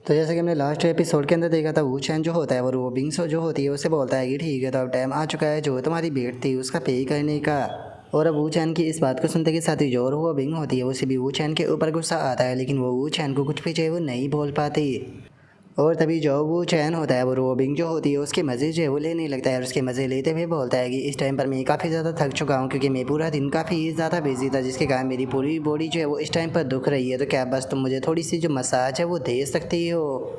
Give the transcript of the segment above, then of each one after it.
तो जैसे कि हमने लास्ट एपिसोड के अंदर देखा था, वो चैन जो होता है वो रोबिंग्स जो होती है उससे बोलता है कि ठीक है, तो अब टाइम आ चुका है जो तुम्हारी भेंट थी उसका पे करने का। और अब वो चैन की इस बात को सुनते के साथ ही जो वो बिंग होती है उसे भी वो चैन के ऊपर गुस्सा आता है, लेकिन वो चैन को कुछ भी चाहे वो नहीं बोल पाती। और तभी जो वो चैन होता है वो रोबिंग जो होती है उसके मज़े जो है वो लेने लगता है, और उसके मज़े लेते हुए बोलता है कि इस टाइम पर मैं काफ़ी ज़्यादा थक चुका हूँ, क्योंकि मैं पूरा दिन काफ़ी ज़्यादा बिजी था, जिसके कारण मेरी पूरी बॉडी जो है वो इस टाइम पर दुख रही है। तो क्या बस तुम मुझे थोड़ी सी जो मसाज है वो दे सकती हो।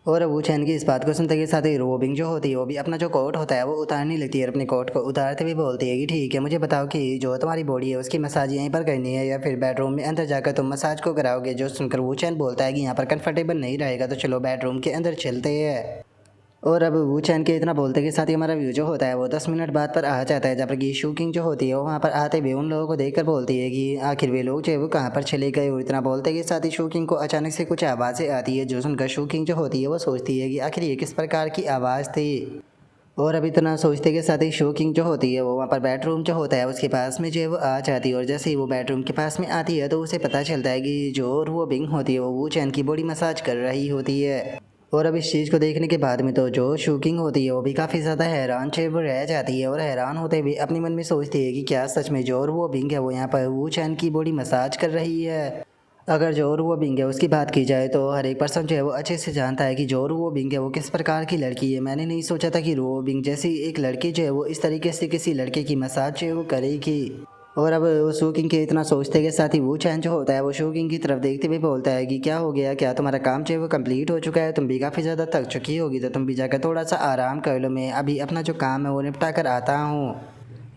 और अब वो चैन की इस बात को सुनते के साथ ही रोबिंग जो होती है वो भी अपना जो कोट होता है वो उतारने लगती है, और अपने कोट को उतारते हुए बोलती है कि ठीक है, मुझे बताओ कि जो तुम्हारी बॉडी है उसकी मसाज यहीं पर करनी है या फिर बेडरूम में अंदर जाकर तुम मसाज को कराओगे। जो सुनकर वो चैन बोलता है कि यहाँ पर कंफर्टेबल नहीं रहेगा, तो चलो बेडरूम के अंदर चलते हैं। और अब वो चैन के इतना बोलते के साथ ही हमारा व्यू जो होता है वो 10 मिनट बाद पर आ जाता है, जब तक ये शूकिंग जो होती है वो वहाँ पर आते हुए उन लोगों को देखकर बोलती है कि आखिर वे लोग जो है वो कहाँ पर चले गए। और इतना बोलते के साथ ही शूकिंग को अचानक से कुछ आवाज़ें आती है, जो सुनकर शूकिंग जो होती है वो सोचती है कि आखिर ये किस प्रकार की आवाज़ थी। और अब इतना सोचते के साथ ही शूकिंग जो होती है वो वहाँ पर बेडरूम जो होता है उसके पास में जो है वो आ जाती है, और जैसे ही वो बेडरूम के पास में आती है तो उसे पता चलता है कि जो वो बिंग होती है वो चैन की बॉडी मसाज कर रही होती है। और अब इस चीज़ को देखने के बाद में तो जो शूकिंग होती है वो भी काफ़ी ज़्यादा हैरान से वो रह जाती है, और हैरान होते हुए अपने मन में सोचती है कि क्या सच में जो वो बिंग है वो यहाँ पर वो चैन की बॉडी मसाज कर रही है। अगर जोर वो बिंग है उसकी बात की जाए तो हर एक पर्सन जो है वो अच्छे से जानता है कि जोर वो बिंग है वो किस प्रकार की लड़की है। मैंने नहीं सोचा था कि रो बिंग जैसी एक लड़की जो है वो इस तरीके से किसी लड़के की मसाज जो है वो करेगी। और अब वो शूकिंग के इतना सोचते के साथ ही वो चैन जो होता है वो शूकिंग की तरफ देखते हुए बोलता है कि क्या हो गया, क्या तुम्हारा काम जो है वो कंप्लीट हो चुका है, तुम भी काफ़ी ज़्यादा थक चुकी होगी, तो तुम भी जाकर थोड़ा सा आराम कर लो, मैं अभी अपना जो काम है वो निपटा कर आता हूँ।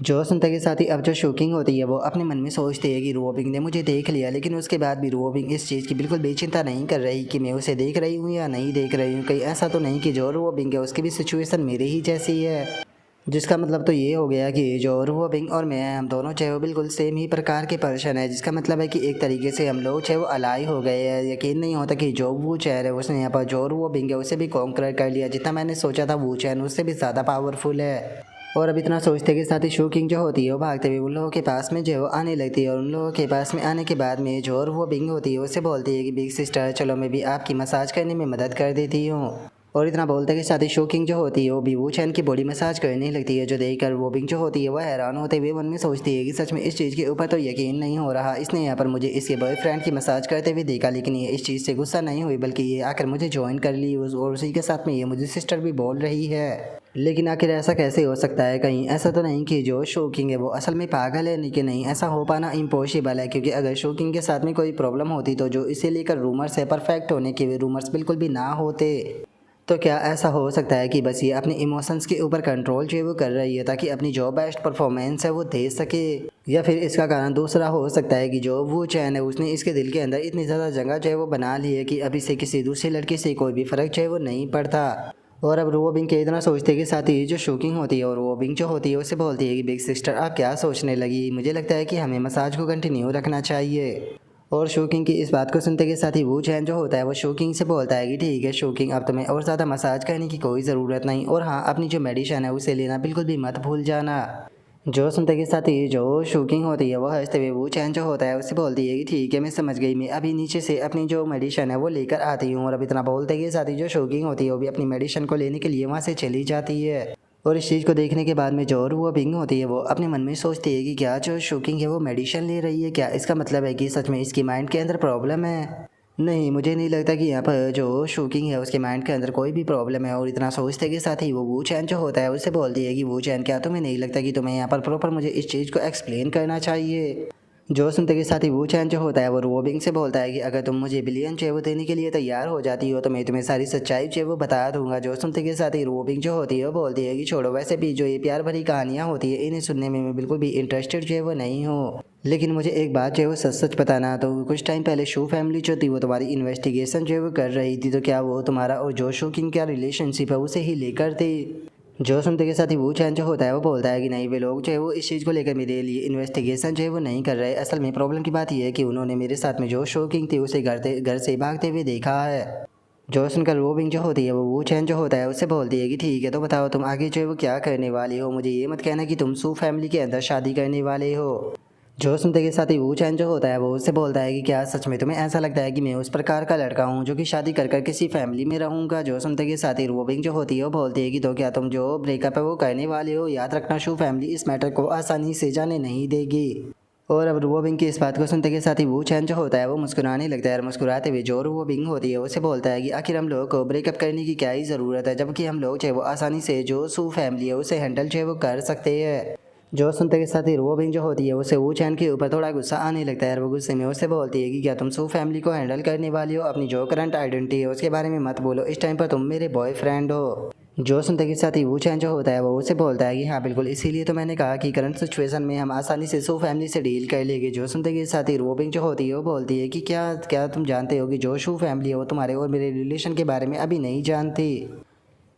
जो सुनते के साथ ही अब जो शूकिंग होती है वो अपने मन में सोचती है कि रोबिंग ने मुझे देख लिया, लेकिन उसके बाद भी रोबिंग इस चीज़ की बिल्कुल बेचिंता नहीं कर रही कि मैं उसे देख रही हूँ या नहीं देख रही हूँ। कहीं ऐसा तो नहीं कि जो रोबिंग है उसकी भी सिचुएशन मेरे ही जैसी है। जिसका मतलब तो ये हो गया कि जो रोबिंग और मैं हम दोनों चाहे वो बिल्कुल सेम ही प्रकार के पर्सन है, जिसका मतलब है कि एक तरीके से हम लोग चाहे वो अलाई हो गए हैं। यकीन नहीं होता कि जो वो चैन है उसने यहाँ पर जो वो बिंग है उसे भी कॉन्कर कर लिया, जितना मैंने सोचा था वो चैन उससे भी ज़्यादा पावरफुल है। और अब इतना सोचते के साथ ही शूकिंग जो होती है वो भागते हुए उन लोगों के पास में जो है वो आने लगती है, और उन लोगों के पास में आने के बाद में जो और वो बिंग होती है उससे बोलती है कि बिग सिस्टर चलो मैं भी आपकी मसाज करने में मदद कर देती हूँ। और इतना बोलते के साथ ही शूकिंग जो होती है वो भी वो चैन की बॉडी मसाज करने लगती है, जो देखकर वो बिंग जो होती है वह हैरान होते हुए मन में सोचती है कि सच में इस चीज़ के ऊपर तो यकीन नहीं हो रहा, इसने यहाँ पर मुझे इसके बॉयफ्रेंड की मसाज करते हुए देखा, लेकिन ये इस चीज़ से गुस्सा नहीं हुई, बल्कि ये आकर मुझे ज्वाइन कर ली, और उसी के साथ में ये मुझे सिस्टर भी बोल रही है। लेकिन आखिर ऐसा कैसे हो सकता है, कहीं ऐसा तो नहीं कि जो शोकिंग है वो असल में पागल है? लेकिन नहीं, ऐसा हो पाना इम्पॉसिबल है, क्योंकि अगर शोकिंग के साथ में कोई प्रॉब्लम होती तो जो इसे लेकर रूमर्स है परफेक्ट होने के वे रूमर्स बिल्कुल भी ना होते। तो क्या ऐसा हो सकता है कि बस ये अपने इमोशंस के ऊपर कंट्रोल जो है वो कर रही है ताकि अपनी जो बेस्ट परफॉर्मेंस है वो दे सके? या फिर इसका कारण दूसरा हो सकता है कि जो वो चैन है उसने इसके दिल के अंदर इतनी ज़्यादा जगह जो है वो बना ली है कि अभी से किसी दूसरी लड़की से कोई भी फ़र्क जो है वो नहीं पड़ता। और अब रोबिंग के इतना सोचते के साथ ही जो शूकिंग होती है और रोबिंग जो होती है उसे बोलती है कि बिग सिस्टर आप क्या सोचने लगी, मुझे लगता है कि हमें मसाज को कंटिन्यू रखना चाहिए। और शूकिंग की इस बात को सुनते के साथ ही वो चैन जो होता है वो शूकिंग से बोलता है कि ठीक है शूकिंग, अब तुम्हें और ज़्यादा मसाज करने की कोई ज़रूरत नहीं, और हाँ अपनी जो मेडिसिन है उसे लेना बिल्कुल भी मत भूल जाना। जो सुनते के साथ ही जो शूकिंग होती है वो हंसते हुए वो चैन जो होता है उससे बोलती है कि ठीक है मैं समझ गई, मैं अभी नीचे से अपनी जो मेडिसिन है वो लेकर आती हूँ। और अब इतना बोलते के साथ ही जो शूकिंग होती है वो भी अपनी मेडिसिन को लेने के लिए वहाँ से चली जाती है। और इस चीज़ को देखने के बाद में जो वो बिंग होती है वो अपने मन में सोचती है कि क्या जो शूकिंग है वो मेडिसिन ले रही है, क्या इसका मतलब है कि सच में इसकी माइंड के अंदर प्रॉब्लम है? नहीं, मुझे नहीं लगता कि यहाँ पर जो शूकिंग है उसके माइंड के अंदर कोई भी प्रॉब्लम है। और इतना सोचते के साथ ही वो चैन जो होता है उससे बोलती है कि वो चैन, क्या तुम्हें नहीं लगता कि तुम्हें यहाँ पर प्रॉपर मुझे इस चीज़ को एक्सप्लेन करना चाहिए? जो सुनते के साथ ही वो चैन जो होता है वो रोबिंग से बोलता है कि अगर तुम मुझे बिलियन जो है वो देने के लिए तैयार हो जाती हो तो मैं तुम्हें सारी सच्चाई जो है वो बता दूंगा। जो सुनते के साथ ही रोबिंग जो होती है वो बोलती है कि छोड़ो, वैसे भी जो ये प्यार भरी कहानियाँ होती है इन्हें सुनने में मैं बिल्कुल भी इंटरेस्टेड जो है वो नहीं हूँ। लेकिन मुझे एक बात जो है वो सच सच बताना, तो कुछ टाइम पहले शो फैमिली जो थी वो तुम्हारी इन्वेस्टिगेशन जो है वो कर रही थी, तो क्या वो तुम्हारा और जो शो किंग का रिलेशनशिप है उसे ही लेकर थी? जो सुनते के साथ ही वो चैन जो होता है वो बोलता है कि नहीं, वे लोग जो है वो इस चीज़ को लेकर मेरे लिए इन्वेस्टिगेशन जो है वो नहीं कर रहे। असल में प्रॉब्लम की बात यह है कि उन्होंने मेरे साथ में जो शोकिंग थी उसे घर से भागते हुए देखा है। जो सुनकर रोबिंग जो होती है वो चैन जो होता है उससे बोलती है कि ठीक है, तो बताओ तुम आगे जो है वो क्या करने वाली हो, मुझे ये मत कहना कि तुम सू फैमिली के अंदर शादी करने वाले हो। जो सुनते के साथ ही वू चैन जो होता है वो उससे बोलता है कि क्या सच में तुम्हें ऐसा लगता है कि मैं उस प्रकार का लड़का हूँ जो कि शादी कर कर किसी फैमिली में रहूँगा। जो सुनते के साथ ही रोबिंग जो होती है वो बोलती है कि तो क्या तुम जो ब्रेकअप है वो करने वाले हो। याद रखना शू फैमिली इस मैटर को आसानी से जाने नहीं देगी। और अब रूबोबिंग की इस बात को सुनते के साथ ही वू चैन जो होता है वो मुस्कुराने लगता है और मुस्कुराते हुए जो रूबोबिंग होती है उसे बोलता है कि आखिर हम लोगों को ब्रेकअप करने की क्या ही ज़रूरत है, जबकि हम लोग चाहे वो आसानी से जो सू फैमिली है उसे हैंडल चाहे वो कर सकते हैं। जो सुनते के साथ ही रूबोबिंग जो होती है उसे वू चैन के ऊपर थोड़ा गुस्सा आने लगता है और वो गुस्से में उससे बोलती है कि क्या तुम सू फैमिली को हैंडल करने वाली हो, अपनी जो करंट आइडेंटिटी है उसके बारे में मत बोलो, इस टाइम पर तुम मेरे बॉयफ्रेंड हो। जो सुनते के साथ ही वू चैन जो होता है वो उसे बोलता है कि हाँ बिल्कुल, इसीलिए तो मैंने कहा कि करंट सिचुएशन में हम आसानी से सू फैमिली से डील कर लेंगे। जो सुनते के साथ ही रूबोबिंग जो होती है वो बोलती है कि क्या क्या तुम जानते हो कि जो शू फैमिली है वो तुम्हारे और मेरे रिलेशन के बारे में अभी नहीं जानती,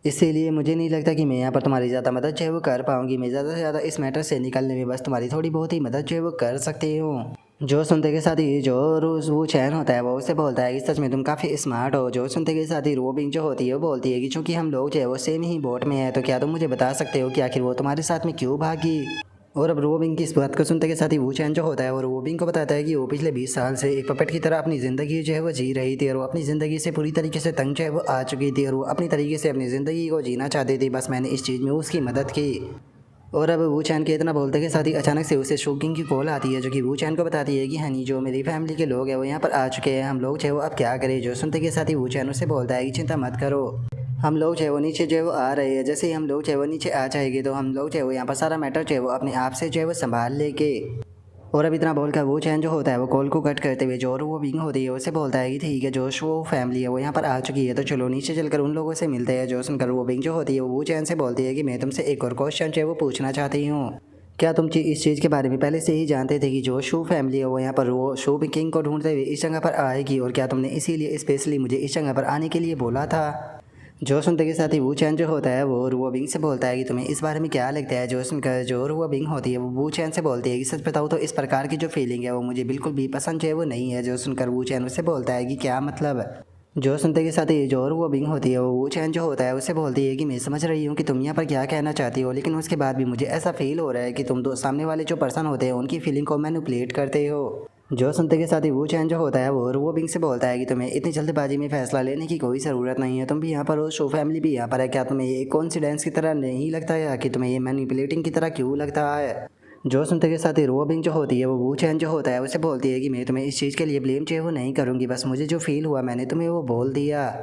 इसीलिए मुझे नहीं लगता कि मैं यहाँ पर तुम्हारी ज़्यादा मदद जो है वो कर पाऊँगी। मैं ज़्यादा से ज़्यादा इस मैटर से निकलने में बस तुम्हारी थोड़ी बहुत ही मदद जो है वो कर सकती हूँ। जो सुनते के साथ ही जो रोज़ वो चैन होता है वो उससे बोलता है कि सच में तुम काफ़ी स्मार्ट हो। जो सुनते के साथ ही रोबिंग जो होती है वो बोलती है कि चूँकि हम लोग जो है वो सेम ही बोट में है, तो क्या तुम मुझे बता सकते हो कि आखिर वो तुम्हारे साथ में क्यों भागी। और अब रोबिंग की इस बात को सुनते के साथ ही वू चैन जो होता है वो रोबिंग को बताता है कि वो पिछले 20 साल से एक पपेट की तरह अपनी ज़िंदगी जो है वो जी रही थी और वो अपनी ज़िंदगी से पूरी तरीके से तंग जो है वो आ चुकी थी और वो अपनी तरीके से अपनी ज़िंदगी को जीना चाहती थी। बस मैंने इस चीज़ में उसकी मदद की। और अब वू चैन के इतना बोलते के साथ ही अचानक से उसे शोकिंग की कॉल आती है जो कि वू चैन को बताती है कि हनी जो मेरी फैमिली के लोग हैं वो यहाँ पर आ चुके हैं, हम लोग जो है वो अब क्या करें। जो सुनते के साथ ही वू चैन उससे बोलता है कि चिंता मत करो, हम लोग जो है वो नीचे जो है वो आ रहे हैं, जैसे ही हम लोग जो है वो नीचे आ जाएंगे तो हम लोग जो है वो यहाँ पर सारा मैटर जो है वो अपने आप से जो है वो संभाल लेके। और अब इतना बोलकर वो चैन जो होता है वो कॉल को कट करते हुए जो वो विंग होती है उसे बोलता है कि ठीक है जोश वो फैमिली है वो यहाँ पर आ चुकी है, तो चलो नीचे चलकर उन लोगों से मिलते हैं। जो सुनकर वो विंग जो होती है वो चैन से बोलती है कि मैं तुमसे एक और क्वेश्चन जो है वो पूछना चाहती हूँ। क्या तुम इस चीज़ के बारे में पहले से ही जानते थे कि जो शू फैमिली है वो यहाँ पर वो शू किंग को ढूंढते हुए इस जगह पर आएगी, और क्या तुमने इसीलिए स्पेशली मुझे इस जगह पर आने के लिए बोला था। जो सुनते के साथ ही वू चैन जो होता है वो रुआ बिंग से बोलता है कि तुम्हें इस बारे में क्या लगता है। जो सुनकर जो रुआ बिंग होती है वो वू चैन से बोलती है कि सच बताऊँ तो इस प्रकार की जो फीलिंग है वो मुझे बिल्कुल भी पसंद जो है वो नहीं है। जो सुनकर वू चैन उससे बोलता है कि क्या मतलब। जो सुनते के साथ ही जो रुआ बिंग होती है वो वू चैन जो होता है उससे बोलती है कि मैं समझ रही हूँ कि तुम यहाँ पर क्या कहना चाहती हो, लेकिन उसके बाद भी मुझे ऐसा फील हो रहा है कि तुम दो सामने वाले जो पर्सन होते हैं उनकी फीलिंग को मैनिपुलेट करते हो। जो सुनते के साथ ही वू चैन जो होता है वो बिंग से बोलता है कि तुम्हें इतनी जल्दबाजी में फैसला लेने की कोई ज़रूरत नहीं है, तुम भी यहाँ पर हो, शो फैमिली भी यहाँ पर है, क्या तुम्हें ये कॉन्सिडेंस की तरह नहीं लगता है कि तुम्हें ये मैनिपुलेटिंग की तरह क्यों लगता है। जो सुनते के साथ ही बिंग जो होती है वो वू चैन जो होता है उसे बोलती है कि मैं तुम्हें इस चीज़ के लिए ब्लेम जो है वो नहीं करूँगी, बस मुझे जो फील हुआ मैंने तुम्हें वो बोल दिया।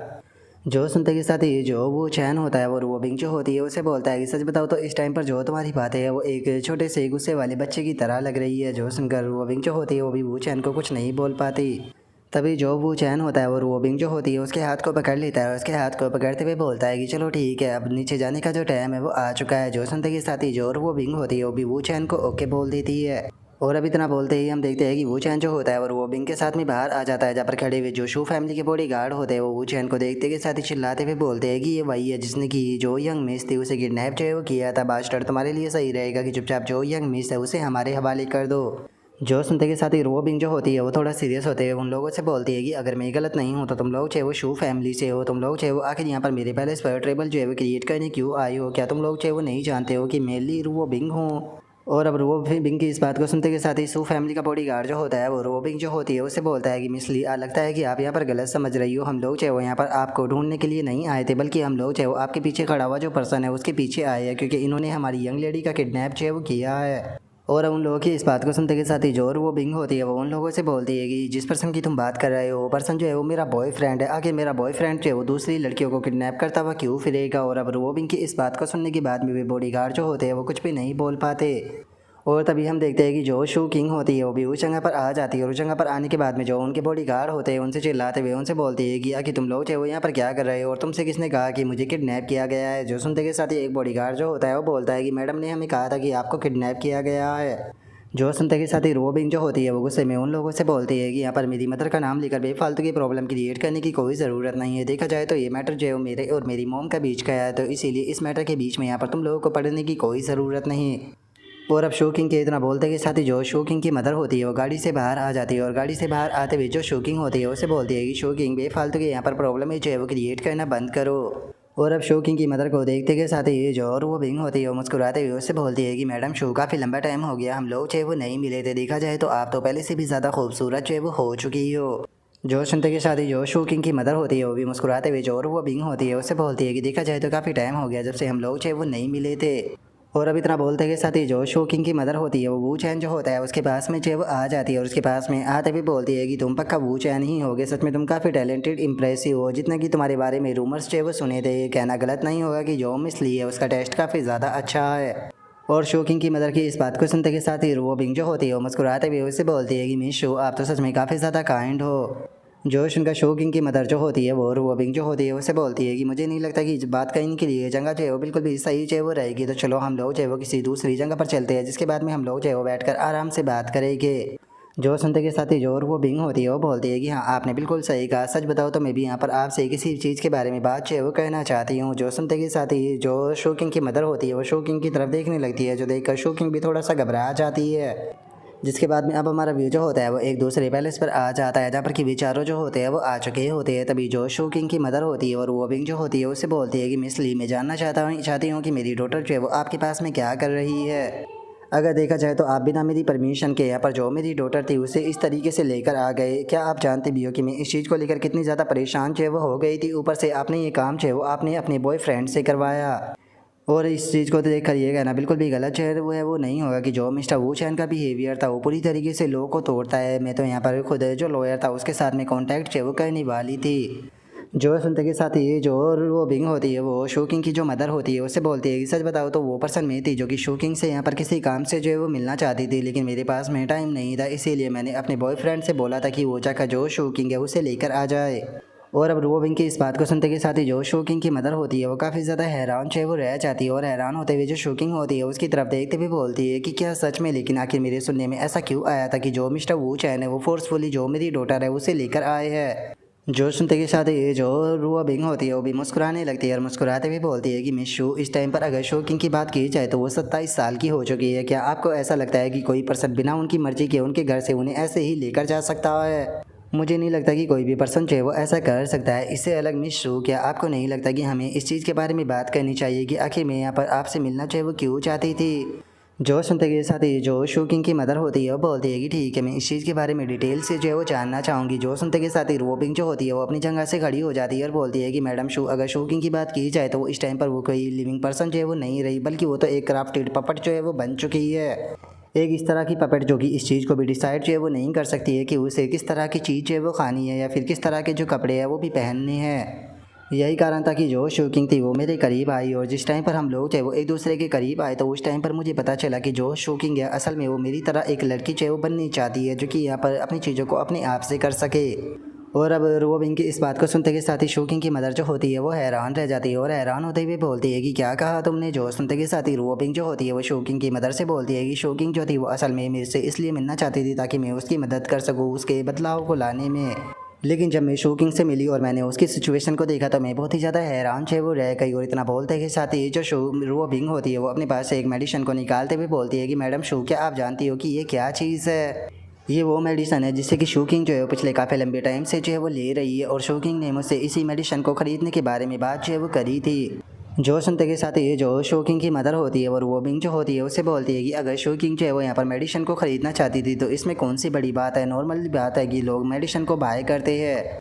जो सुनते के साथ ही जो वो चैन होता है वो बिंग जो होती है उसे बोलता है कि सच बताओ तो इस टाइम पर जो तुम्हारी बातें है वो एक छोटे से गुस्से वाले बच्चे की तरह लग रही है। जो सुनकर बिंग जो होती है वो भी वो चैन को कुछ नहीं बोल पाती। तभी जो वो चैन होता है वो बिंग जो होती है उसके हाथ को पकड़ लेता है और उसके हाथ को पकड़ते हुए बोलता है कि चलो ठीक है, अब नीचे जाने का जो टाइम है वो आ चुका है। जो सुनते के साथ ही जो वो बिंग होती है वो भी वो चैन को ओके बोल देती है। और अब इतना बोलते ही हम देखते हैं कि वो चैन जो होता है और वो बिंग के साथ में बाहर आ जाता है, जहाँ पर खड़े हुए जो शू फैमिली के बॉडी गार्ड होते हैं वो चैन को देखते के साथ ही चिल्लाते हुए बोलते हैं कि ये वही है जिसने कि जो यंग मिस थी उसे किडनैप जो है वो किया था। बास्टर्ड, तुम्हारे लिए सही रहेगा कि चुपचाप जो यंग मिस है उसे हमारे हवाले कर दो। जो सुनते के साथ ही बिंग जो होती है वो थोड़ा सीरियस होते हैं उन लोगों से बोलती है कि अगर मैं गलत नहीं हूँ तो तुम लोग चाहे वो शू फैमिली से हो, तुम लोग चाहे वो आखिर यहाँ पर मेरे पैलेस पर ट्रेबल जो है वो क्रिएट करने क्यों आई हो, क्या तुम लोग चाहे वो नहीं जानते हो कि मेनली बिंग हूँ। और अब बिंग की इस बात को सुनते के साथ ही शू फैमिली का बॉडीगार्ड जो होता है वो बिंग जो होती है उससे बोलता है कि मिस ली, लगता है कि आप यहाँ पर गलत समझ रही हो, हम लोग चाहे वो यहाँ पर आपको ढूंढने के लिए नहीं आए थे, बल्कि हम लोग चाहे वो आपके पीछे खड़ा हुआ जो पर्सन है उसके पीछे आए हैं, क्योंकि इन्होंने हमारी यंग लेडी का किडनैप जो है वो किया है। और उन लोगों की इस बात को सुनते के साथ ही जो बिंग होती है वो उन लोगों से बोलती है कि जिस पर्सन की तुम बात कर रहे हो वो पर्सन जो है वो मेरा बॉयफ्रेंड है, आगे मेरा बॉयफ्रेंड जो है वो दूसरी लड़कियों को किडनैप करता हुआ क्यों फिरेगा। और अब बिंग की इस बात को सुनने के बाद में भी बॉडीगार्ड जो होते हैं वो कुछ भी नहीं बोल पाते। और तभी हम देखते हैं कि जो शू किंग होती है वो भी उस जगह पर आ जाती है, और उस जगह पर आने के बाद में जो उनके बॉडीगार्ड होते हैं उनसे चिल्लाते हुए उनसे बोलती है कि आखिर तुम लोग चाहे वो यहाँ पर क्या कर रहे हो और तुमसे किसने कहा कि मुझे किडनैप किया गया है। जो सुनते के साथ ही एक बॉडीगार्ड जो होता है वो बोलता है कि मैडम ने हमें कहा था कि आपको किडनैप किया गया है। जो सुनते के साथ ही बिंग जो होती है वो गुस्से में उन लोगों से बोलती है कि यहाँ पर मेरी मदर का नाम लेकर बेफालतू की प्रॉब्लम क्रिएट करने की कोई ज़रूरत नहीं है। देखा जाए तो ये मैटर जो है वो मेरे और मेरी मोम का बीच का है, तो इसीलिए इस मैटर के बीच में यहाँ पर तुम लोगों को पढ़ने की कोई ज़रूरत नहीं। और अब शोकिंग के इतना बोलते के साथ ही जो शोकिंग की मदर होती है वो गाड़ी से बाहर आ जाती है, और गाड़ी से बाहर आते हुए जो शोकिंग होती है उसे बोलती है कि शोकिंग बेफालतू के यहाँ पर प्रॉब्लम है जो है वो क्रिएट करना बंद करो। और अब शो किंग की मदर को देखते के साथ ही जो और वो बिंग होती है वो मुस्कुराते हुए उससे बोलती है कि मैडम शो काफ़ी लंबा टाइम हो गया, हम लोग चाहे वो नहीं मिले थे, देखा जाए तो आप तो पहले से भी ज़्यादा खूबसूरत जो है वो हो चुकी हो। जो सुनते के साथ ही जो शो किंग की मदर होती है वो भी मुस्कुराते हुए जो और वो बिंग होती है उससे बोलती है कि देखा जाए तो काफ़ी टाइम हो गया जब से हम लोग चाहे वो नहीं मिले थे। और अब इतना बोलते के साथ ही जो शो किंग की मदर होती है वो वू चैन जो होता है उसके पास में जो है वो आ जाती है और उसके पास में आते भी बोलती है कि तुम पक्का वू चैन ही होगे, सच में तुम काफ़ी टैलेंटेड इम्प्रेसिव हो, जितना कि तुम्हारे बारे में रूमर्स जो है वो सुने थे, ये कहना गलत नहीं होगा कि जो मिस ली है उसका टेस्ट काफ़ी ज़्यादा अच्छा है। और शो किंग की मदर की इस बात को सुनते के साथ ही वो बिंग जो होती है वो मुस्कुराते हुए उससे बोलती है कि मिस शो आप तो सच में काफ़ी ज़्यादा काइंड हो। जोश उनका शो किंग की मदर जो होती है वो बिंग जो होती है उससे बोलती है कि मुझे नहीं लगता कि बात करने के लिए जगह जो है वो बिल्कुल भी सही जो है वो रहेगी, तो चलो हम लोग जो है वो किसी दूसरी जगह पर चलते हैं जिसके बाद में हम लोग जो है वो बैठ कर आराम से बात करेंगे। जो सुनते के साथ ही जो वो बिंग होती है वो बोलती है कि हाँ आपने बिल्कुल सही कहा, सच बताओ तो मैं भी यहाँ पर आपसे किसी चीज़ के बारे में बात जो है वो कहना चाहती हूँ। जो सुनते के साथ ही जो शो किंग की मदर होती है वो शो किंग की तरफ देखने लगती है, जो देखकर शो किंग भी थोड़ा सा घबरा जाती है। जिसके बाद में अब हमारा व्यू जो होता है वो एक दूसरे पैलेस पर आ जाता है जहाँ पर कि विचारों जो होते हैं वो आ चुके होते हैं। तभी जो शो किंग की मदर होती है और वो बिंग जो होती है उससे बोलती है कि मिस ली मैं जानना चाहती हूँ कि मेरी डॉटर जो है वो आपके पास में क्या कर रही है। अगर देखा जाए तो आप बिना मेरी परमिशन के यहाँ पर जो मेरी डॉटर थी उसे इस तरीके से लेकर आ गए, क्या आप जानते भी हो कि मैं इस चीज़ को लेकर कितनी ज़्यादा परेशान जो है वो हो गई थी, ऊपर से आपने ये काम जो है वो आपने अपने बॉयफ्रेंड से करवाया। और इस चीज़ को तो देख कर ये कहना बिल्कुल भी गलत जो वो है वो नहीं होगा कि जो मिस्टर वू चैन का बिहेवियर था वो पूरी तरीके से लॉ को तोड़ता है। मैं तो यहाँ पर खुद जो लॉयर था उसके साथ में कॉन्टैक्ट जो वो करने वाली थी। जो सुनते के साथ ही जो वो बिंग होती है वो शोकिंग की जो मदर होती है उससे बोलती है कि सच बताओ तो वो पर्सन मैं थी जो कि शोकिंग से यहाँ पर किसी काम से जो है वो मिलना चाहती थी, लेकिन मेरे पास में टाइम नहीं था, इसीलिए मैंने अपने बॉयफ्रेंड से बोला था कि वो जाकर जो शोकिंग है उसे लेकर आ जाए। और अब रो बिंग की इस बात को सुनते के साथ ही जो शोकिंग की मदर होती है वो काफ़ी ज़्यादा हैरान जो है वो रह जाती है और हैरान होते हुए जो शोकिंग होती है उसकी तरफ देखते हुए बोलती है कि क्या सच में, लेकिन आखिर मेरे सुनने में ऐसा क्यों आया था कि जो मिस्टर वू चैन है वो फोर्सफुली जो मेरी डॉटर है उसे लेकर आए हैं। जो सुनते के साथ ही जो रुआ बिंग होती है वो भी मुस्कुराने लगती है और मुस्कुराते हुए बोलती है कि मिस शू इस टाइम पर अगर शोकिंग की बात की जाए तो वो 27 साल की हो चुकी है, क्या आपको ऐसा लगता है कि कोई पर्सन बिना उनकी मर्जी के उनके घर से उन्हें ऐसे ही लेकर जा सकता है? मुझे नहीं लगता कि कोई भी पर्सन जो है वो ऐसा कर सकता है। इससे अलग मिस शू, क्या आपको नहीं लगता कि हमें इस चीज़ के बारे में बात करनी चाहिए कि आखिर मैं यहाँ पर आपसे मिलना चाहिए वो क्यों चाहती थी? जो सुनते के साथ ही जो शोकिंग की मदर होती है वो बोलती है कि ठीक है मैं इस चीज़ के बारे में डिटेल से जो है वो जानना चाहूँगी। जो सुनते के साथ ही रोबिंग जो होती है वो अपनी जगह से खड़ी हो जाती है और बोलती है कि मैडम शू, अगर शोकिंग की बात की जाए तो वो इस टाइम पर वो कोई लिविंग पर्सन जो है वो नहीं रही, बल्कि वो तो एक क्राफ्टेड पपट जो है वो बन चुकी है। एक इस तरह की पपेट जो कि इस चीज़ को भी डिसाइड जो है वो नहीं कर सकती है कि उसे किस तरह की चीज़ जो है वो खानी है या फिर किस तरह के जो कपड़े हैं वो भी पहनने हैं। यही कारण था कि जो शोकिंग थी वो मेरे करीब आई और जिस टाइम पर हम लोग थे वो एक दूसरे के करीब आए तो उस टाइम पर मुझे पता चला कि जो शोकिंग है असल में वो मेरी तरह एक लड़की जो है वो बननी चाहती है जो कि यहाँ पर अपनी चीज़ों को अपने आप से कर सके। और अब रोबिन की इस बात को सुनते के साथ ही शोकिंग की मदर जो होती है वो हैरान रह जाती है और हैरान होते हुए बोलती है कि क्या कहा तुमने? जो सुनते के साथ ही रोबिन जो होती है वो शोकिंग की मदर से बोलती है कि शोकिंग जो थी वो असल में मेरे से इसलिए मिलना चाहती थी ताकि मैं उसकी मदद कर सकूँ उसके बदलाव को लाने में। लेकिन जब मैं शोकिंग से मिली और मैंने उसकी सिचुएशन को देखा तो मैं बहुत ही ज़्यादा हैरान से वो रह गई। और इतना बोलते के साथ ही जो रोबिंग होती है वो अपने पास से एक मेडिसिन को निकालते हुए बोलती है कि मैडम शू, क्या आप जानती हो कि ये क्या चीज़ है? ये वो मेडिसन है जिससे कि शोकिंग जो है वो पिछले काफ़ी लंबे टाइम से जो है वो ले रही है और शोकिंग ने मुझसे इसी मेडिसन को ख़रीदने के बारे में बात जो है वो करी थी। जो सुनते के साथ ही जो शोकिंग की मदर होती है और वो बिंग जो होती है उससे बोलती है कि अगर शोकिंग जो है वो यहाँ पर मेडिसिन को ख़रीदना चाहती थी तो इसमें कौन सी बड़ी बात है, नॉर्मल बात है कि लोग मेडिसिन को बाय करते हैं।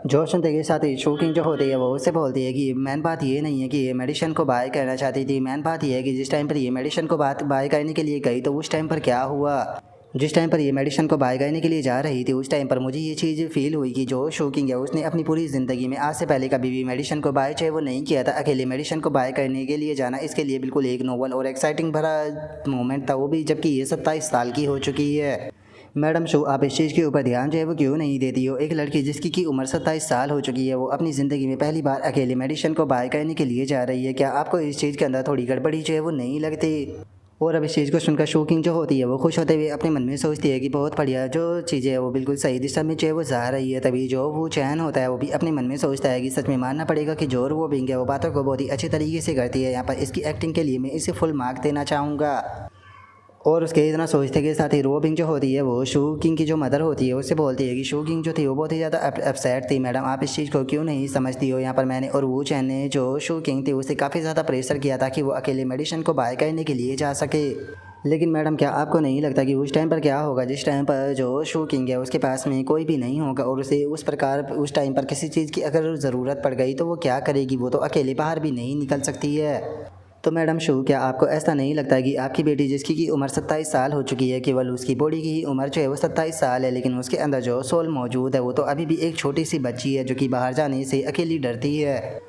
जो सुनते के साथ ही शोकिंग जो होती है वो उससे बोलती है कि मैन बात ये नहीं है कि ये मेडिसिन को बाय करना चाहती थी, मैन बात ये है कि जिस टाइम पर ये मेडिसिन को बाय करने के लिए गई तो उस टाइम पर क्या हुआ। जिस टाइम पर ये मेडिसिन को बाय करने के लिए जा रही थी उस टाइम पर मुझे ये चीज़ फील हुई कि जो शोकिंग है उसने अपनी पूरी ज़िंदगी में आज से पहले कभी भी मेडिसिन को बाय चाहे वो नहीं किया था। अकेले मेडिसिन को बाय करने के लिए जाना इसके लिए बिल्कुल एक नोबल और एक्साइटिंग भरा मोमेंट था, वो भी जबकि ये 27 साल की हो चुकी है। मैडम शो, आप इस चीज़ के ऊपर ध्यान जो है वो क्यों नहीं देती हो? एक लड़की जिसकी की उम्र 27 साल हो चुकी है वो अपनी ज़िंदगी में पहली बार अकेले मेडिसिन को बाय करने के लिए जा रही है, क्या आपको इस चीज़ के अंदर थोड़ी गड़बड़ी जो है वो नहीं लगती? और अब इस चीज़ को सुनकर शोकिंग जो होती है वो खुश होते हुए अपने मन में सोचती है कि बहुत बढ़िया, जो चीज़ें है वो बिल्कुल सही दिशा में जो है वो जा रही है। तभी जो वो चैन होता है वो भी अपने मन में सोचता है कि सच में मानना पड़ेगा कि जो वो बिंग है वो बातों को बहुत ही अच्छे तरीके से करती है। यहाँ पर इसकी एक्टिंग के लिए मैं इसे फुल मार्क देना चाहूँगा। और उसके इतना सोचते के साथ ही रोबिंग जो होती है वो शू किंग की जो मदर होती है उससे बोलती है कि शू किंग जो थी वो बहुत ही ज़्यादा अपसेट थी। मैडम आप इस चीज़ को क्यों नहीं समझती हो, यहाँ पर मैंने और वू चैन ने जो शू किंग थी उसे काफ़ी ज़्यादा प्रेशर किया था कि वो अकेले मेडिसिन को बाय करने के लिए जा सके। लेकिन मैडम क्या आपको नहीं लगता कि उस टाइम पर क्या होगा जिस टाइम पर जो शू किंग है उसके पास में कोई भी नहीं होगा और उसे उस प्रकार उस टाइम पर किसी चीज़ की अगर ज़रूरत पड़ गई तो वो क्या करेगी, वो तो अकेले बाहर भी नहीं निकल सकती है। तो मैडम शू क्या आपको ऐसा नहीं लगता कि आपकी बेटी जिसकी की उम्र 27 साल हो चुकी है, केवल उसकी बॉडी की ही उम्र जो है वो 27 साल है, लेकिन उसके अंदर जो सोल मौजूद है वो तो अभी भी एक छोटी सी बच्ची है जो कि बाहर जाने से अकेली डरती है।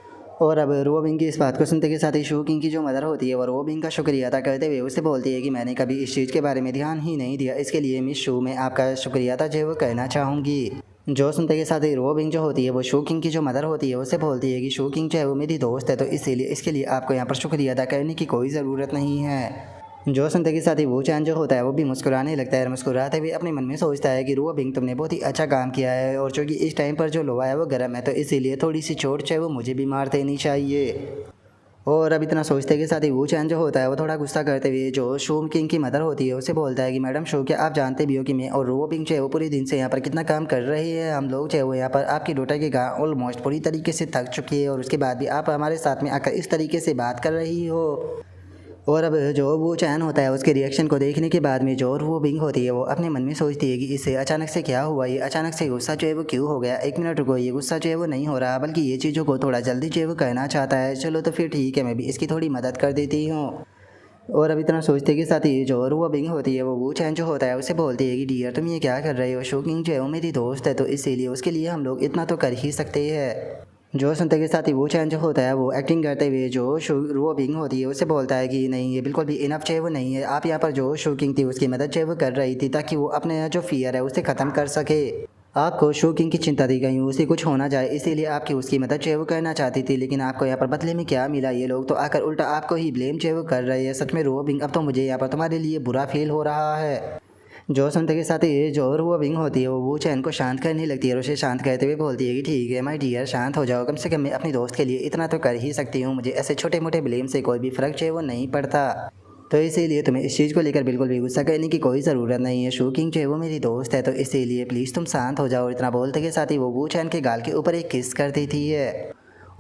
और अब रोबिंग की इस बात को सुनते के साथ ही शू किंग की जो मदर होती है वो रोबिंग का शुक्रिया अदा करते हुए उसे बोलती है कि मैंने कभी इस चीज़ के बारे में ध्यान ही नहीं दिया, इसके लिए मिस शू मैं आपका शुक्रिया अदा जो है वो कहना चाहूँगी। जो सुनते के साथ ही रोबिंग जो होती है वो शू किंग की जो मदर होती है उसे बोलती है कि शू किंग जो है वो मेरी दोस्त है, तो इसीलिए इसके लिए आपको यहाँ पर शुक्रिया अदा करने की कोई ज़रूरत नहीं है। जो सुनते के साथ ही वो चैन जो होता है वो भी मुस्कुराने लगता है और मुस्कुराते हुए अपने मन में सोचता है कि रोबिंग तुमने बहुत ही अच्छा काम किया है और चूँकि इस टाइम पर जो लोहा है वो गर्म है तो इसीलिए थोड़ी सी चोट जो है वो मुझे भी मार देनी चाहिए। और अब इतना सोचते के साथ ही वो चैन जो होता है वो थोड़ा गुस्सा करते हुए जो शू किंग की मदर होती है उसे बोलता है कि मैडम शू क्या आप जानते भी हो कि मैं और रोबिंग जो है वो पूरे दिन से यहाँ पर कितना काम कर रही है, हम लोग जो है वो यहाँ पर आपकी डॉटर के गाँव ऑलमोस्ट पूरी तरीके से थक चुकी है और उसके बाद भी आप हमारे साथ में आकर इस तरीके से बात कर रही हो। और अब जो वो चैन होता है उसके रिएक्शन को देखने के बाद में जो वो बिंग होती है वो अपने मन में सोचती है कि इससे अचानक से क्या हुआ, ये अचानक से गुस्सा जो है वो क्यों हो गया, एक मिनट रुको, ये गुस्सा जो है वो नहीं हो रहा बल्कि ये चीज़ों को थोड़ा जल्दी जो है वो कहना चाहता है, चलो तो फिर ठीक है मैं भी इसकी थोड़ी मदद कर देती हूँ। और अब इतना सोचते के साथ ही जो वो बिंग होती है वो चैन जो होता है उसे बोलती है कि डियर तुम ये क्या कर रहे हो, शू किंग जो है वो मेरी दोस्त है तो इसीलिए उसके लिए हम लोग इतना तो कर ही सकते हैं। जो सुनते के साथ ही वो चैन जो होता है वो एक्टिंग करते हुए जो वो बिंग होती है उसे बोलता है कि नहीं ये बिल्कुल भी इनफ चाहिए वो नहीं है, आप यहाँ पर जो शू किंग थी उसकी मदद चाहिए वो कर रही थी ताकि वो अपने जो फियर है उसे ख़त्म कर सके। आपको शू किंग की चिंता थी कहीं उसे कुछ होना जाए इसीलिए आपकी उसकी मदद चाहिए वो करना चाहती थी, लेकिन आपको यहाँ पर बदले में क्या मिला, ये लोग तो आकर उल्टा आपको ही ब्लेम चाहिए वो कर रहे हैं। सच में रो बिंग अब तो मुझे यहाँ पर तुम्हारे लिए बुरा फील हो रहा है। जो सुनते के साथ ही जो वो विंग होती है वो चैन को शांत करने लगती है और उसे शांत करते हुए बोलती है कि ठीक है माय डियर शांत हो जाओ, कम से कम मैं अपनी दोस्त के लिए इतना तो कर ही सकती हूँ, मुझे ऐसे छोटे मोटे ब्लेम से कोई भी फ़र्क चाहिए वो नहीं पड़ता, तो इसीलिए तुम्हें इस चीज़ को लेकर बिल्कुल भी गुस्सा करने की कोई ज़रूरत नहीं है। शू किंग जो है वो मेरी दोस्त है तो इसीलिए प्लीज़ तुम शांत हो जाओ। इतना बोलते के साथ ही वो चैन के गाल के ऊपर एक किस कर देती है।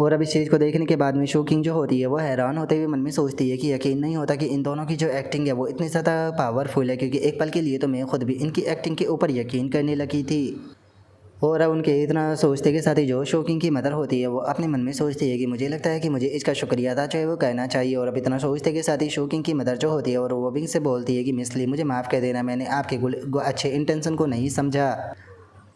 और अब इस चीज़ को देखने के बाद में शू किंग जो होती है वो हैरान होते हुए मन में सोचती है कि यकीन नहीं होता कि इन दोनों की जो एक्टिंग है वो इतनी ज़्यादा पावरफुल है, क्योंकि एक पल के लिए तो मैं खुद भी इनकी एक्टिंग के ऊपर यकीन करने लगी थी। और अब उनके इतना सोचते के साथ ही जो शू किंग की मदर होती है वो अपने मन में सोचती है कि मुझे लगता है कि मुझे इसका शुक्रिया अदा जो है वो कहना चाहिए। और अब इतना सोचते के साथ ही शू किंग की मदर जो होती है और वो बिंग से बोलती है कि मिस ली मुझे माफ़ कर देना, मैंने आपके अच्छे इंटेंशन को नहीं समझा।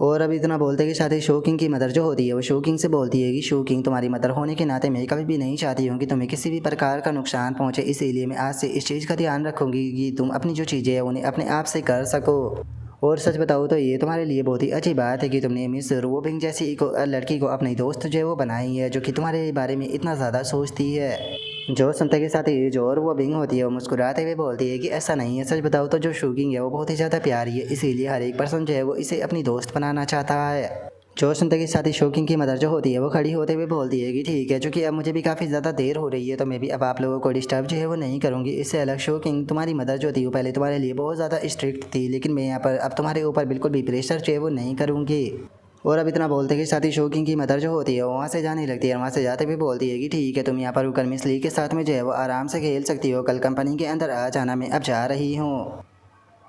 और अब इतना बोलते के साथ ही शू किंग की मदर जो होती है वो शू किंग से बोलती है कि शू किंग तुम्हारी मदर होने के नाते मैं कभी भी नहीं चाहती हूँ कि तुम्हें किसी भी प्रकार का नुकसान पहुँचे, इसीलिए मैं आज से इस चीज़ का ध्यान रखूँगी कि तुम अपनी जो चीज़ें हैं उन्हें अपने आप से कर सको। और सच बताऊँ तो ये तुम्हारे लिए बहुत ही अच्छी बात है कि तुमने मिस रोबिंग जैसी लड़की को अपनी दोस्त जो है वो बनाई है जो कि तुम्हारे बारे में इतना ज़्यादा सोचती है। जो सुनते के साथ ही जो वो बिंग होती है वो मुस्कुराते हुए बोलती है कि ऐसा नहीं है, सच बताओ तो जो शू किंग है वो बहुत ही ज़्यादा प्यारी है, इसीलिए हर एक पर्सन जो है वो इसे अपनी दोस्त बनाना चाहता है। जो सुनते के साथ ही शू किंग की मदर जो होती है वो खड़ी होते हुए बोलती है कि ठीक है, चूँकि अब मुझे भी काफ़ी ज़्यादा देर हो रही है तो मैं भी अब आप लोगों को डिस्टर्ब जो है वो नहीं करूँगी। इससे अलग शू किंग तुम्हारी मदर जो थी वो पहले तुम्हारे लिए बहुत ज़्यादा स्ट्रिक्ट थी, लेकिन मैं यहाँ पर अब तुम्हारे ऊपर बिल्कुल भी प्रेशर जो है वो नहीं करूँगी। और अब इतना बोलते कि साथ ही शू किंग की मदर जो होती है वो वहाँ से जाने लगती है, वहाँ से जाते हुए बोलती है कि ठीक है तुम यहाँ पर रुकर मिस ली के साथ में जो है वो आराम से खेल सकती हो, कल कंपनी के अंदर आ जाना, मैं अब जा रही हूँ।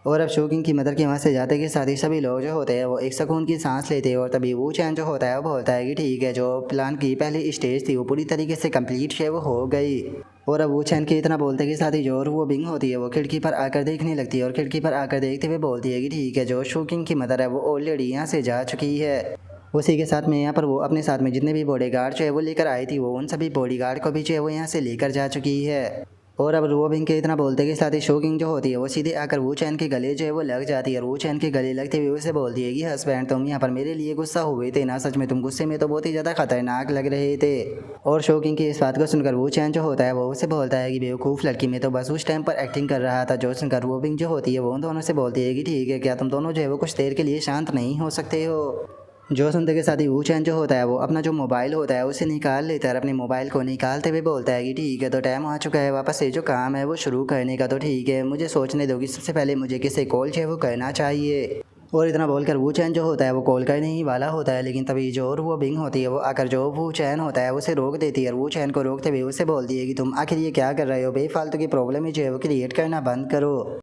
और अब शू किंग की मदर के वहाँ से जाते के साथ ही सभी लोग जो होते हैं वो एक सुकून की सांस लेते हैं और तभी वो चैन जो होता है वो बोलता है कि ठीक है जो प्लान की पहली स्टेज थी वो पूरी तरीके से कंप्लीट है वो हो गई। और अब वो चैन के इतना बोलते के साथ ही जो वो बिंग होती है वो खिड़की पर आकर देखने लगती है और खिड़की पर आकर देखते हुए बोलती है कि ठीक है जो शू किंग की मदर है वो ऑलरेडी यहाँ से जा चुकी है। उसी के साथ में यहाँ पर वो अपने साथ में जितने भी बॉडीगार्ड जो है वो लेकर आई थी वो उन सभी बॉडीगार्ड को भी जो है वो यहाँ से लेकर जा चुकी है। और अब रो बिंग के इतना बोलते के साथ ही शू किंग जो होती है वो सीधे आकर वो चैन के गले जो है वो लग जाती है और वो चैन के गले लगते हुए उसे बोलती है कि हस्बैंड तुम यहाँ पर मेरे लिए गुस्सा हुए थे ना, सच में तुम गुस्से में तो बहुत ही ज़्यादा खतरनाक लग रहे थे। और शू किंग की इस बात को सुनकर वो चैन जो होता है वो उसे बोलता है कि बेवकूफ़ लड़की, में तो बस उस टाइम पर एक्टिंग कर रहा था। जो सुनकर वो बिंग जो होती है वो उन दोनों से बोलती है कि ठीक है क्या तुम दोनों जो है वो कुछ देर के लिए शांत नहीं हो सकते हो। जो सुनते के साथ ही वू चैन जो होता है वो अपना जो मोबाइल होता है उसे निकाल लेता है और अपने मोबाइल को निकालते हुए बोलता है कि ठीक है, तो टाइम आ चुका है वापस से जो काम है वो शुरू करने का। तो ठीक है, मुझे सोचने दो कि सबसे पहले मुझे किसे कॉल जो है वो करना चाहिए। और इतना बोलकर वू चैन जो होता है वो कॉल करने ही वाला होता है, लेकिन तभी जो और वो बिंग होती है वो आकर जो वू चैन होता है उसे रोक देती है। और वू चैन को रोकते हुए उसे बोलती है कि तुम आखिर ये क्या कर रहे हो, बेफालतू की प्रॉब्लम ही जो है वो क्रिएट करना बंद करो।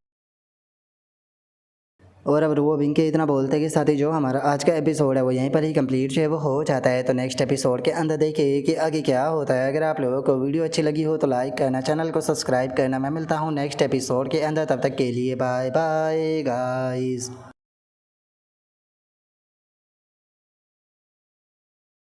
और अब वो बिंग के इतना बोलते के साथ ही जो हमारा आज का एपिसोड है वो यहीं पर ही कंप्लीट जो है वो हो जाता है। तो नेक्स्ट एपिसोड के अंदर देखिए कि आगे क्या होता है। अगर आप लोगों को वीडियो अच्छी लगी हो तो लाइक करना, चैनल को सब्सक्राइब करना। मैं मिलता हूँ नेक्स्ट एपिसोड के अंदर, तब तक के लिए बाय बाय गाइस।